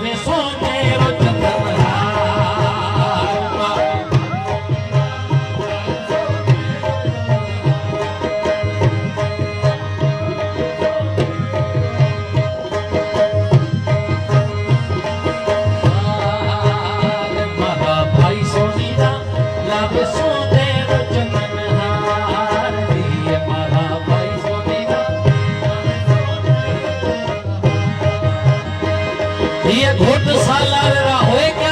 લાવે સોનેરો ચંદ્રહાર મારા ભાઈ સોનીના લાવે સોનેરો ચંદ્રહાર મારા ભાઈ સોનીના ये घोट साला होए क्या